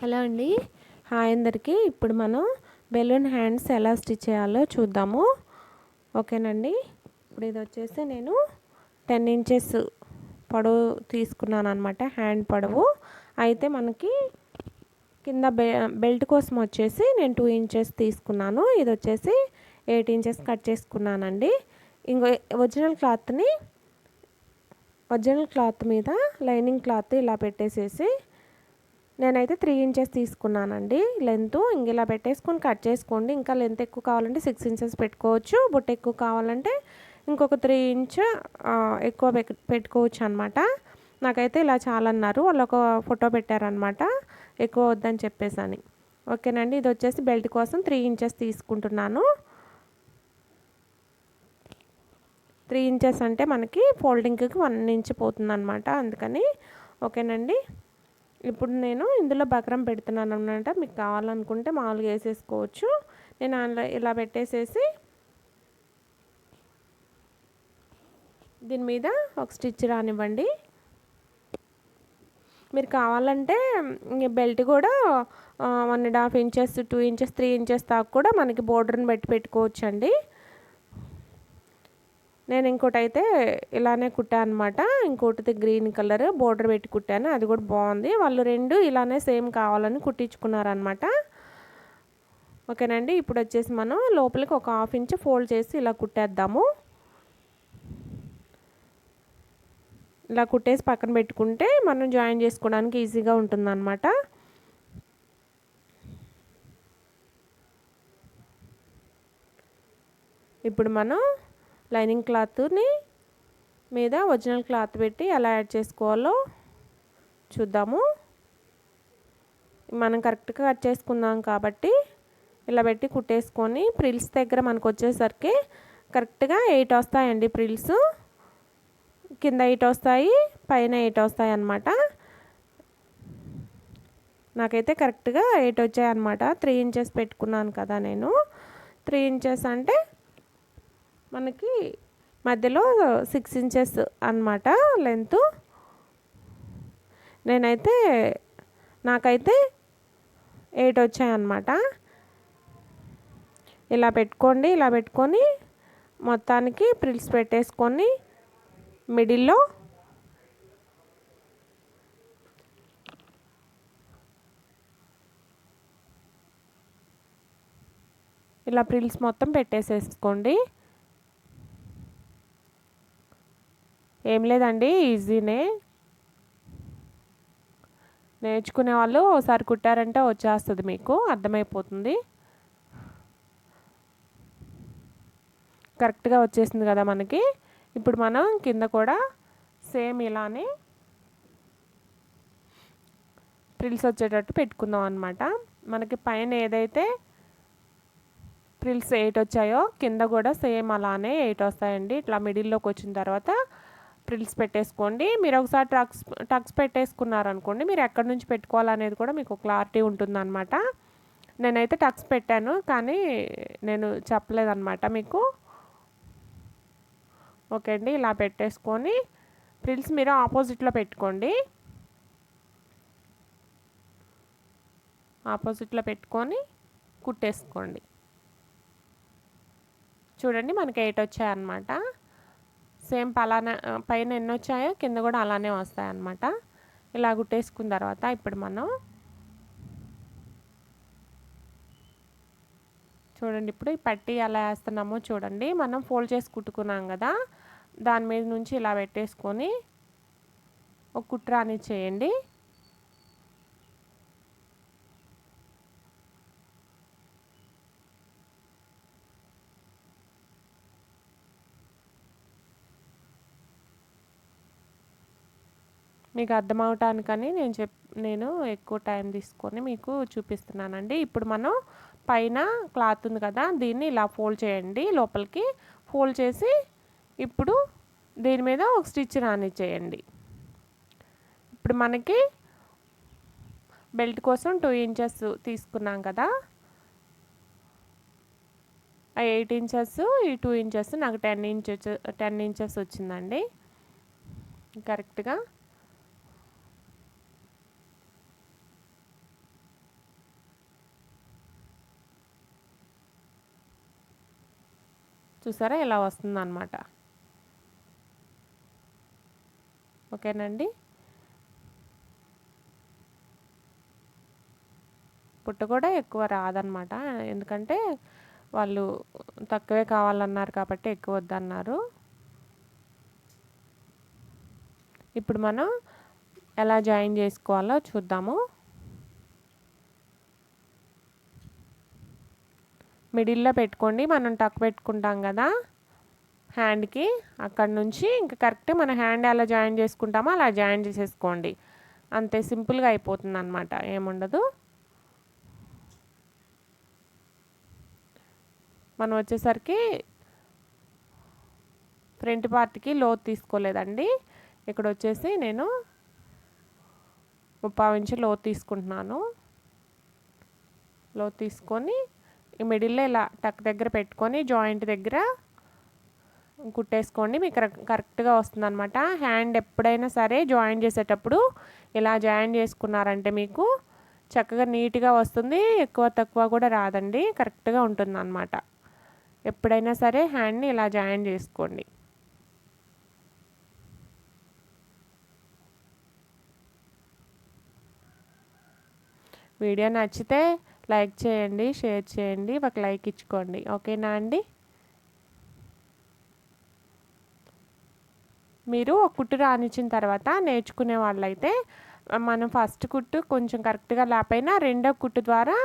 Hello అండి. Hi అందరికీ. ఇప్పుడు మనం బెలూన్ హ్యాండ్స్ ఎలా స్టిచ్ చేయాలో చూద్దాము. ఓకేనండి. ఇప్పుడు ఇది వచ్చేసి నేను 10 ఇంచెస్ పొడవు తీసుకున్నాను అనమాట, హ్యాండ్ పొడవు. అయితే మనకి కింద బెల్ట్ కోసం వచ్చేసి నేను 2 ఇంచెస్ తీసుకున్నాను. ఇది వచ్చేసి 8 ఇంచెస్ కట్ చేసుకున్నానండి. ఇంకో ఒరిజినల్ క్లాత్ మీద లైనింగ్ క్లాత్ ఇలా పెట్టేసేసి నేనైతే 3 ఇంచెస్ తీసుకున్నానండి లెంత్. ఇంక ఇలా పెట్టేసుకొని కట్ చేసుకోండి. ఇంకా లెంత్ ఎక్కువ కావాలంటే 6 ఇంచెస్ పెట్టుకోవచ్చు. బుట్ట ఎక్కువ కావాలంటే ఇంకొక 3 ఇంచ్ ఎక్కువ పెట్టుకోవచ్చు అనమాట. నాకైతే ఇలా చాలన్నారు. వాళ్ళు ఒక ఫోటో పెట్టారనమాట, ఎక్కువ వద్దని చెప్పేసని. ఓకేనండి. ఇది వచ్చేసి బెల్ట్ కోసం 3 ఇంచెస్ తీసుకుంటున్నాను. 3 ఇంచెస్ అంటే మనకి ఫోల్డింగ్కి 1 ఇంచ్ పోతుంది అనమాట, అందుకని. ఓకేనండి. ఇప్పుడు నేను ఇందులో బక్రం పెడుతున్నాను అనమాట. మీకు కావాలనుకుంటే మామూలుగా వేసేసుకోవచ్చు. నేను ఇలా పెట్టేసేసి దీని మీద ఒక స్టిచ్ రానివ్వండి. మీరు కావాలంటే బెల్ట్ కూడా 1.5 ఇంచెస్, 2 ఇంచెస్, 3 ఇంచెస్ దాకా కూడా మనకి బోర్డర్ని బట్టి పెట్టుకోవచ్చు అండి. నేను ఇంకోటి అయితే ఇలానే కుట్టాను అనమాట. ఇంకోటిది గ్రీన్ కలర్ బోర్డర్ పెట్టి కుట్టాను, అది కూడా బాగుంది. వాళ్ళు 2 ఇలానే సేమ్ కావాలని కుట్టించుకున్నారనమాట. ఓకేనండి. ఇప్పుడు వచ్చేసి మనం లోపలికి ఒక 1/2 ఇంచ్ ఫోల్డ్ చేసి ఇలా కుట్టేద్దాము. ఇలా కుట్టేసి పక్కన పెట్టుకుంటే మనం జాయిన్ చేసుకోవడానికి ఈజీగా ఉంటుందన్నమాట. ఇప్పుడు మనం లైనింగ్ క్లాత్ని మీద ఒరిజినల్ క్లాత్ పెట్టి ఎలా యాడ్ చేసుకోవాలో చూద్దాము. మనం కరెక్ట్గా కట్ చేసుకుందాం కాబట్టి ఇలా పెట్టి కుట్టేసుకొని ప్రిల్స్ దగ్గర మనకు వచ్చేసరికి కరెక్ట్గా 8 వస్తాయండి ప్రిల్స్. కింద 8 వస్తాయి, పైన 8 వస్తాయి అన్నమాట. నాకైతే కరెక్ట్గా 8 వచ్చాయి అన్నమాట. 3 ఇంచెస్ పెట్టుకున్నాను కదా నేను. 3 ఇంచెస్ అంటే మనకి మధ్యలో 6 ఇంచెస్ అన్నమాట లెంత్. నాకైతే 8 వచ్చాయన్నమాట. ఇలా పెట్టుకోండి. ఇలా పెట్టుకొని మొత్తానికి ప్రిల్స్ పెట్టేసుకొని మిడిల్లో ఇలా ప్రిల్స్ మొత్తం పెట్టేసేసుకోండి. ఏం లేదండి, ఈజీనే. నేర్చుకునే వాళ్ళు ఒకసారి కుట్టారంటే వచ్చేస్తుంది, మీకు అర్థమైపోతుంది. కరెక్ట్గా వచ్చేసింది కదా మనకి. ఇప్పుడు మనం కింద కూడా సేమ్ ఇలానే ప్రిల్స్ వచ్చేటట్టు పెట్టుకుందాం అనమాట. మనకి పైన ఏదైతే ప్రిల్స్ 8 వచ్చాయో కింద కూడా సేమ్ అలానే 8 వస్తాయండి. ఇట్లా మిడిల్లోకి వచ్చిన తర్వాత ప్రిల్స్ పెట్టేసుకోండి. మీరు ఒకసారి టక్స్ పెట్టేసుకున్నారనుకోండి, మీరు ఎక్కడి నుంచి పెట్టుకోవాలనేది కూడా మీకు క్లారిటీ ఉంటుందన్నమాట. నేనైతే టక్స్ పెట్టాను, కానీ నేను చెప్పలేదన్నమాట మీకు. ఓకే అండి. ఇలా పెట్టేసుకొని ప్రిల్స్ మీరు ఆపోజిట్లో పెట్టుకోండి. ఆపోజిట్లో పెట్టుకొని కుట్టేసుకోండి. చూడండి, మనకి 8 వచ్చాయన్నమాట. సేమ్ పైన ఎన్ని వచ్చాయో కింద కూడా అలానే వస్తాయన్నమాట. ఇలా కుట్టేసుకున్న తర్వాత ఇప్పుడు మనం చూడండి, ఇప్పుడు ఈ పట్టీ ఎలా వేస్తున్నామో చూడండి. మనం ఫోల్డ్ చేసి కుట్టుకున్నాం కదా, దాని మీద నుంచి ఇలా పెట్టేసుకొని ఒక కుట్రాని చేయండి. మీకు అర్థమవటానికని నేను ఎక్కువ టైం తీసుకొని మీకు చూపిస్తున్నానండి. ఇప్పుడు మనం పైన క్లాత్ ఉంది కదా, దీన్ని ఇలా ఫోల్డ్ చేయండి. లోపలికి ఫోల్డ్ చేసి ఇప్పుడు దీని మీద ఒక స్టిచ్ రానిచ్చేయండి. ఇప్పుడు మనకి బెల్ట్ కోసం 2 ఇంచెస్ తీసుకున్నాం కదా, ఆ 8 ఇంచెస్, ఈ 2 ఇంచెస్ నాకు 10 ఇంచెస్ వచ్చిందండి కరెక్ట్గా. చూసారా ఇలా వస్తుందన్నమాట. ఓకేనండి. పుట్ట కూడా ఎక్కువ రాదనమాట. ఎందుకంటే వాళ్ళు తక్కువే కావాలన్నారు కాబట్టి ఎక్కువ వద్దన్నారు. ఇప్పుడు మనం ఎలా జాయిన్ చేసుకోవాలో చూద్దాము. మిడిల్లో పెట్టుకోండి. మనం టక్ పెట్టుకుంటాం కదా హ్యాండ్కి, అక్కడ నుంచి ఇంకా కరెక్ట్ మన హ్యాండ్ ఎలా జాయిన్ చేసుకుంటామో అలా జాయిన్ చేసేసుకోండి. అంతే, సింపుల్గా అయిపోతుంది అనమాట, ఏముండదు. మనం వచ్చేసరికి ఫ్రంట్ పార్ట్కి లోతు తీసుకోలేదండి. ఇక్కడ వచ్చేసి నేను 3/4 ఇంచు లోతు తీసుకుంటున్నాను. లోతు తీసుకొని ఈ మిడిల్లో ఇలా టక్ దగ్గర పెట్టుకొని జాయింట్ దగ్గర కుట్టేసుకోండి. మీకు కరెక్ట్గా వస్తుందన్నమాట. హ్యాండ్ ఎప్పుడైనా సరే జాయిన్ చేసేటప్పుడు ఇలా జాయిన్ చేసుకున్నారంటే మీకు చక్కగా నీట్గా వస్తుంది. ఎక్కువ తక్కువ కూడా రాదండి, కరెక్ట్గా ఉంటుంది అన్నమాట. ఎప్పుడైనా సరే హ్యాండ్ని ఇలా జాయిన్ చేసుకోండి. వీడియో నచ్చితే లైక్ చేయండి, షేర్ చేయండి, ఒక లైక్ ఇచ్చుకోండి. ఓకేనా అండి? మీరు ఒక కుట్టు రానిచ్చిన తర్వాత నేర్చుకునే వాళ్ళైతే మనం ఫస్ట్ కుట్టు కొంచెం కరెక్ట్గా లేకపోయినా రెండో కుట్టు ద్వారా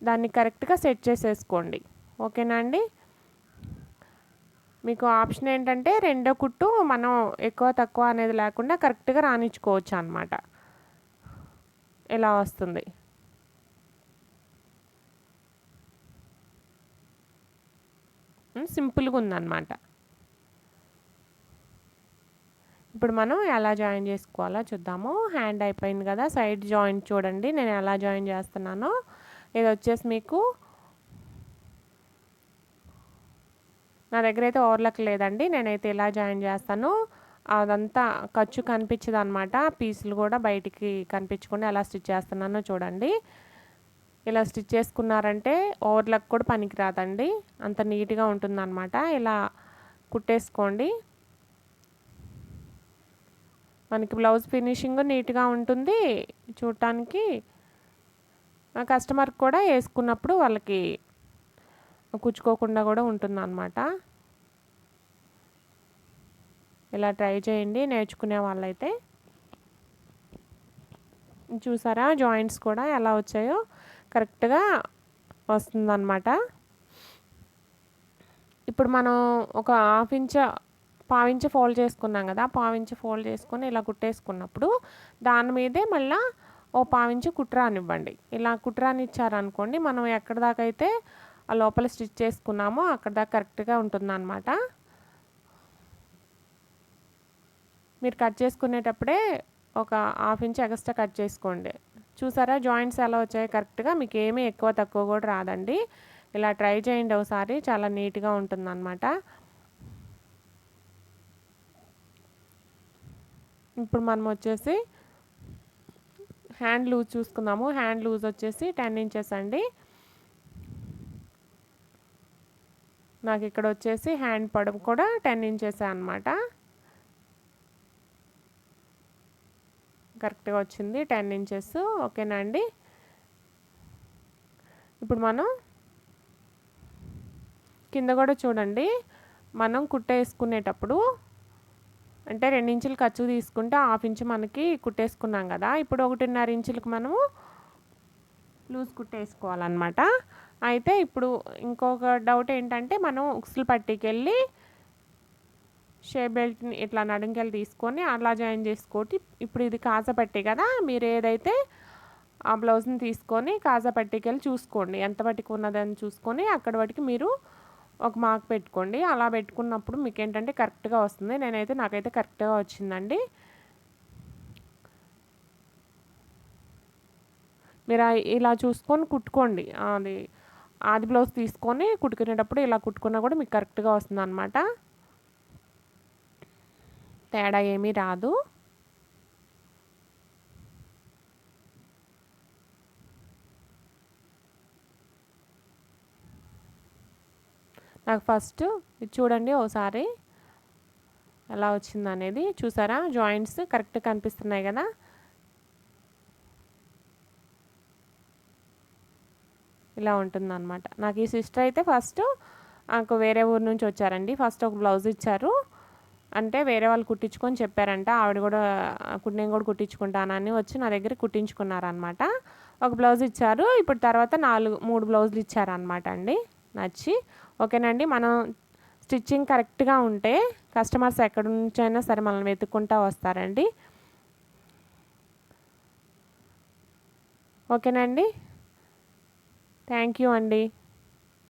దాన్ని కరెక్ట్గా సెట్ చేసేసుకోండి. ఓకేనా అండి? మీకు ఆప్షన్ ఏంటంటే రెండో కుట్టు మనం ఎక్కువ తక్కువ అనేది లేకుండా కరెక్ట్గా రానిచ్చుకోవచ్చు అన్నమాట. ఇలా వస్తుంది. సింపుల్గా ఉందన్నమాట. ఇప్పుడు మనం ఎలా జాయిన్ చేసుకోవాలో చూద్దాము. హ్యాండ్ అయిపోయింది కదా, సైడ్ జాయింట్ చూడండి నేను ఎలా జాయిన్ చేస్తున్నానో. ఇది వచ్చేసి మీకు నా దగ్గర అయితే ఓవర్లాక్ లేదండి, నేనైతే ఇలా జాయిన్ చేస్తాను. అదంతా ఖర్చు కనిపించదు అనమాట. పీసులు కూడా బయటికి కనిపించకుండా ఎలా స్టిచ్ చేస్తున్నానో చూడండి. ఇలా స్టిచ్ చేసుకున్నారంటే ఓవర్లాక్ కూడా పనికి రాదండి, అంత నీట్గా ఉంటుందన్నమాట. ఇలా కుట్టేసుకోండి. మనకి బ్లౌజ్ ఫినిషింగ్ నీట్గా ఉంటుంది చూడటానికి. కస్టమర్కి కూడా వేసుకున్నప్పుడు వాళ్ళకి కుచ్చుకోకుండా కూడా ఉంటుంది అన్నమాట. ఇలా ట్రై చేయండి నేర్చుకునే వాళ్ళైతే. చూసారా జాయింట్స్ కూడా ఎలా వచ్చాయో, కరెక్ట్గా వస్తుందన్నమాట. ఇప్పుడు మనం ఒక 1/2 ఇంచ్ 1/4 ఇంచ్ ఫోల్డ్ చేసుకున్నాం కదా, 1/4 ఇంచ్ ఫోల్డ్ చేసుకొని ఇలా కుట్టేసుకున్నప్పుడు దాని మీదే మళ్ళీ ఓ 1/4 ఇంచ్ కుట్రానివ్వండి. ఇలా కుట్రానిచ్చారనుకోండి, మనం ఎక్కడ దాకా అయితే ఆ లోపల స్టిచ్ చేసుకున్నామో అక్కడ దాకా కరెక్ట్గా ఉంటుందన్నమాట. మీరు కట్ చేసుకునేటప్పుడే ఒక 1/2 ఇంచ్ ఎక్స్ట్రా కట్ చేసుకోండి. చూసారా జాయింట్స్ ఎలా వచ్చాయి కరెక్ట్గా, మీకు ఏమీ ఎక్కువ తక్కువ కూడా రాదండి. ఇలా ట్రై చేయండి ఒకసారి, చాలా నీట్గా ఉంటుందన్నమాట. ఇప్పుడు మనం వచ్చేసి హ్యాండ్ లూజ్ చూసుకుందాము. హ్యాండ్ లూజ్ వచ్చేసి 10 ఇంచెస్ అండి. నాకు ఇక్కడ వచ్చేసి హ్యాండ్ పొడవు కూడా 10 ఇంచెస్ అన్నమాట. కరెక్ట్గా వచ్చింది 10 ఇంచెస్. ఓకేనా అండి? ఇప్పుడు మనం కింద కూడా చూడండి, మనం కుట్టేసుకునేటప్పుడు అంటే 2 ఇంచులు ఖర్చు తీసుకుంటే 1/2 ఇంచు మనకి కుట్టేసుకున్నాం కదా, ఇప్పుడు 1.5 ఇంచులకు మనము లూజ్ కుట్టేసుకోవాలన్నమాట. అయితే ఇప్పుడు ఇంకొక డౌట్ ఏంటంటే, మనం ఉక్సులు పట్టీకి వెళ్ళి షేప్ బెల్ట్ని ఇట్లా నడుంకెళ్ళి తీసుకొని అలా జాయిన్ చేసుకోటి. ఇప్పుడు ఇది కాజా పట్టీ కదా, మీరు ఏదైతే ఆ బ్లౌజ్ని తీసుకొని కాజా పట్టీకి వెళ్ళి చూసుకోండి, ఎంత పట్టికి ఉన్నదని చూసుకొని అక్కడ వాటికి మీరు ఒక మార్క్ పెట్టుకోండి. అలా పెట్టుకున్నప్పుడు మీకు ఏంటంటే కరెక్ట్గా వస్తుంది. నాకైతే కరెక్ట్గా వచ్చిందండి. మీరు ఇలా చూసుకొని కుట్టుకోండి. ఆది బ్లౌజ్ తీసుకొని కుట్టుకునేటప్పుడు ఇలా కుట్టుకున్నా కూడా మీకు కరెక్ట్గా వస్తుంది అన్నమాట, తేడా ఏమీ రాదు. నాకు ఫస్ట్ ఇది చూడండి ఒకసారి ఎలా వచ్చిందనేది. చూసారా జాయింట్స్ కరెక్ట్ కనిపిస్తున్నాయి కదా. ఇలా ఉంటుందన్నమాట. నాకు ఈ సిస్టర్ అయితే ఫస్ట్ నాకు వేరే ఊరు నుంచి వచ్చారండి. ఫస్ట్ ఒక బ్లౌజ్ ఇచ్చారు. అంటే వేరే వాళ్ళు కుట్టించుకొని చెప్పారంట. ఆవిడ కూడా నేను కూడా కుట్టించుకుంటానని వచ్చి నా దగ్గర కుట్టించుకున్నారనమాట. ఒక బ్లౌజ్ ఇచ్చారు. ఇప్పుడు తర్వాత 3 బ్లౌజులు ఇచ్చారనమాట అండి నచ్చి. ఓకేనండి. మనం స్టిచ్చింగ్ కరెక్ట్గా ఉంటే కస్టమర్స్ ఎక్కడి నుంచైనా సరే మనల్ని వెతుక్కుంటూ వస్తారండి. ఓకేనండి. థ్యాంక్ యూ అండి.